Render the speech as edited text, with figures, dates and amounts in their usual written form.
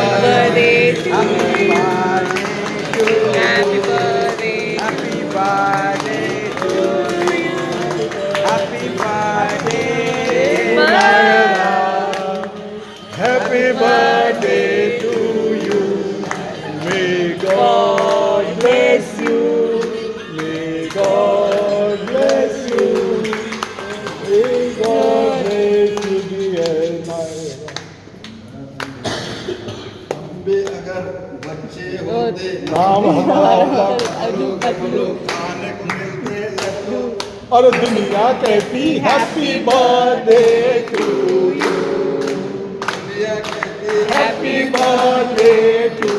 Birthday to you. Happy birthday. Happy birthday to you. Happy birthday, Nayana. Happy birthday to you. May God bless you. May God bless you. May God bless you, dear Nayana. भी अगर बच्चे होते नाम हमारा खाने को मिलते लड्डू और दुनिया कहती हैप्पी बर्थडे टू यू दिया कहते हैप्पी बर्थडे टू